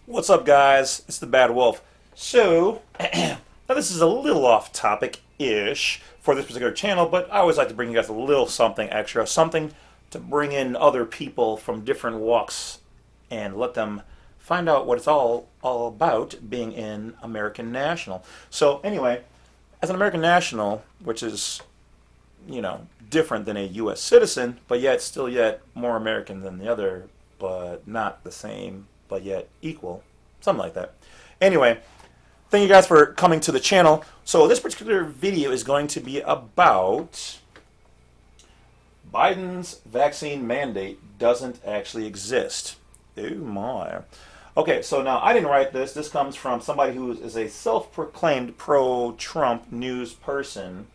What's up, guys? It's the Badwolf. So, now this is a little off topic-ish for this particular channel, but I always like to bring you guys a little something extra, something to bring in other people from different walks and let them find out what it's all about being an American national. So, anyway, as an American national, which is, different than a U.S. citizen, but yet still yet more American than the other, but not the same, but yet equal. Something like that. Anyway, thank you guys for coming to the channel. So this particular video is going to be about Biden's vaccine mandate doesn't actually exist. Oh my. Okay, so now I didn't write this. This comes from somebody who is a self-proclaimed pro-Trump news person.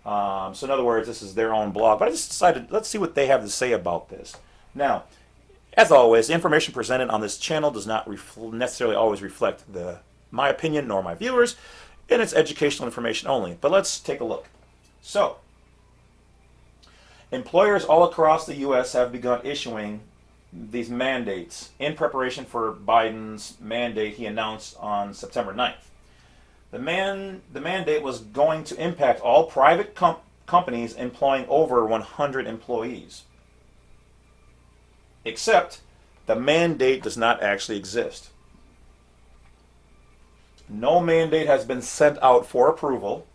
So in other words, this is their own blog. But I just decided, let's see what they have to say about this. Now, as always, the information presented on this channel does not necessarily always reflect my opinion nor my viewers, and it's educational information only. But let's take a look. So, employers all across the U.S. have begun issuing these mandates in preparation for Biden's mandate he announced on September 9th. The mandate was going to impact all private companies employing over 100 employees. Except the mandate does not actually exist. No mandate has been sent out for approval.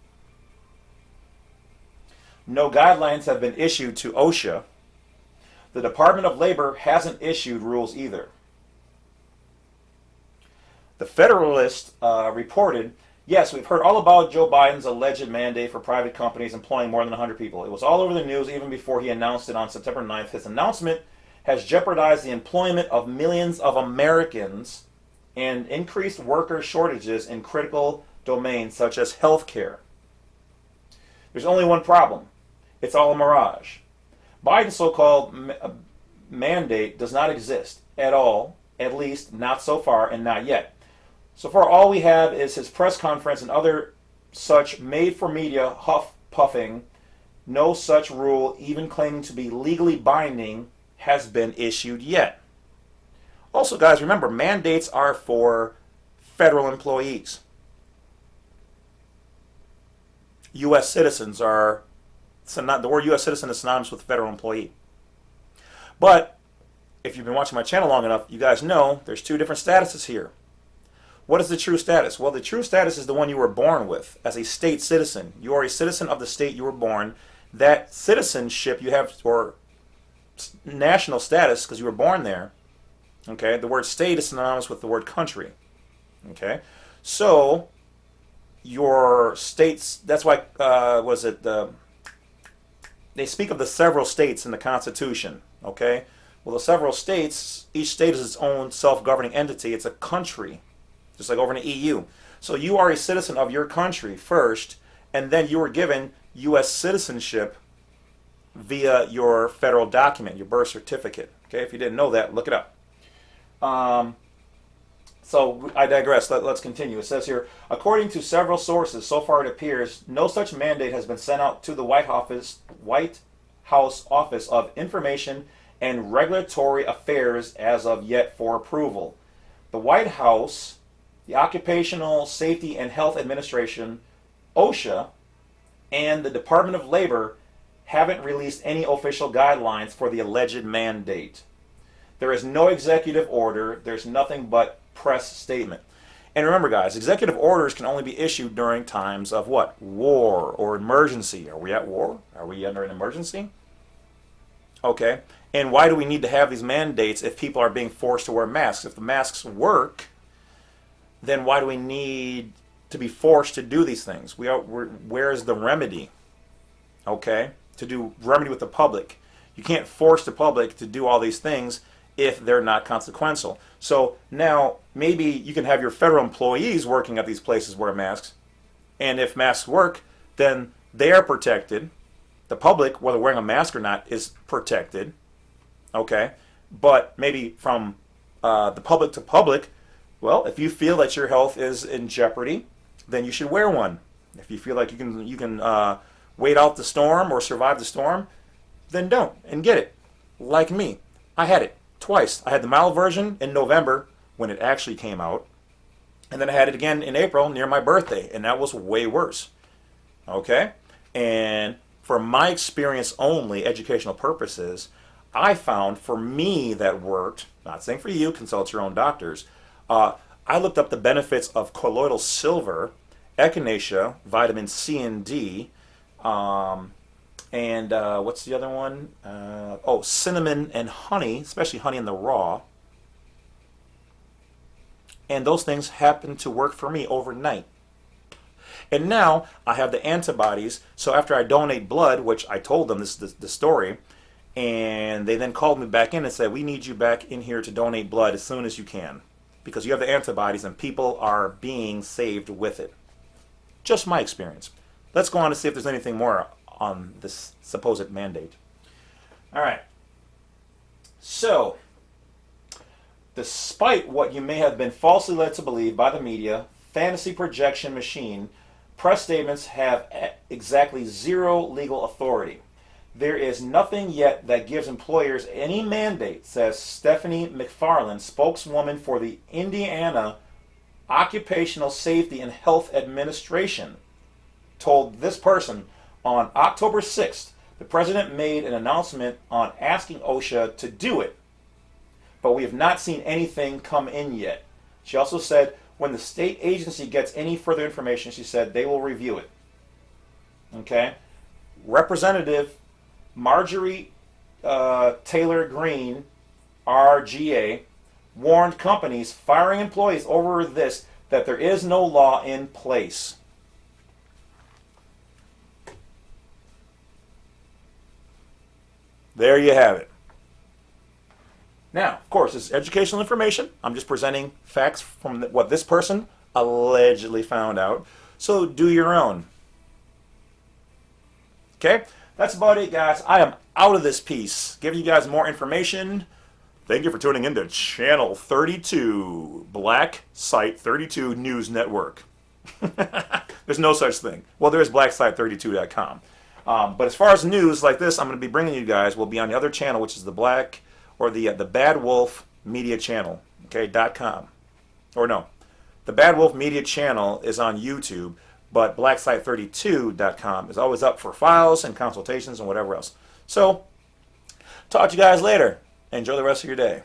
No guidelines have been issued to OSHA. The Department of Labor hasn't issued rules either. The Federalist reported, yes, we've heard all about Joe Biden's alleged mandate for private companies employing more than 100 people. It was all over the news even before he announced it on September 9th. His announcement has jeopardized the employment of millions of Americans and increased worker shortages in critical domains such as healthcare. There's only one problem. It's all a mirage. Biden's so-called mandate does not exist at all, at least not so far and not yet. So far, all we have is his press conference and other such made-for-media huff-puffing. No such rule, even claiming to be legally binding, has been issued yet. Also, guys, remember, mandates are for federal employees. U.S. citizens are, the word U.S. citizen is synonymous with federal employee. But if you've been watching my channel long enough, you guys know there's two different statuses here. What is the true status? Well, the true status is the one you were born with as a state citizen. You are a citizen of the state you were born. That citizenship you have, or national status, because you were born there, okay? The word state is synonymous with the word country, okay? So, your states, that's why, they speak of the several states in the Constitution, okay? Well, the several states, each state is its own self-governing entity. It's a country, just like over in the EU. So you are a citizen of your country first, and then you were given U.S. citizenship via your federal document, your birth certificate. Okay, if you didn't know that, look it up. So I digress. Let's continue. It says here, according to several sources, so far it appears no such mandate has been sent out to the White House Office of Information and Regulatory Affairs as of yet for approval. The White House, the Occupational Safety and Health Administration, OSHA, and the Department of Labor haven't released any official guidelines for the alleged mandate. There is no executive order. There's nothing but press statement. And remember, guys, executive orders can only be issued during times of what? War or emergency. Are we at war? Are we under an emergency? Okay. And why do we need to have these mandates if people are being forced to wear masks? If the masks work, then why do we need to be forced to do these things? Where's the remedy? Okay? To do remedy with the public. You can't force the public to do all these things if they're not consequential. So now maybe you can have your federal employees working at these places wear masks, and if masks work, then they are protected. The public, whether wearing a mask or not, is protected. Okay? But maybe from the public to public, well, if you feel that your health is in jeopardy, then you should wear one. If you feel like you can wait out the storm or survive the storm, then don't and get it. Like me, I had it twice. I had the mild version in November when it actually came out. And then I had it again in April near my birthday, and that was way worse. Okay? And for my experience only, educational purposes, I found for me that worked, not saying for you, consult your own doctors. I looked up the benefits of colloidal silver, echinacea, vitamin C and D, and what's the other one? Cinnamon and honey, especially honey in the raw. And those things happen to work for me overnight. And now I have the antibodies, so after I donate blood, which I told them this is the story, and they then called me back in and said, we need you back in here to donate blood as soon as you can, because you have the antibodies and people are being saved with it. Just my experience. Let's go on to see if there's anything more on this supposed mandate. All right. So, despite what you may have been falsely led to believe by the media, fantasy projection machine, press statements have exactly zero legal authority. There is nothing yet that gives employers any mandate, says Stephanie McFarland, spokeswoman for the Indiana Occupational Safety and Health Administration, told this person on October 6th, the president made an announcement on asking OSHA to do it, but we have not seen anything come in yet. She also said when the state agency gets any further information, she said they will review it. Okay? Representative Marjorie Taylor Greene, RGA, warned companies firing employees over this that there is no law in place. There you have it. Now, of course, it's educational information. I'm just presenting facts from what this person allegedly found out. So do your own. Okay? That's about it, guys. I am out of this piece. Giving you guys more information. Thank you for tuning in to Channel 32, Black Site 32 News Network. There's no such thing. Well, there is blacksite32.com. But as far as news like this, I'm going to be bringing you guys will be on the other channel, which is the Black or the Badwolf Media Channel, okay, .com. Or no, the Badwolf Media Channel is on YouTube, but blacksite32.com is always up for files and consultations and whatever else. So, talk to you guys later. Enjoy the rest of your day.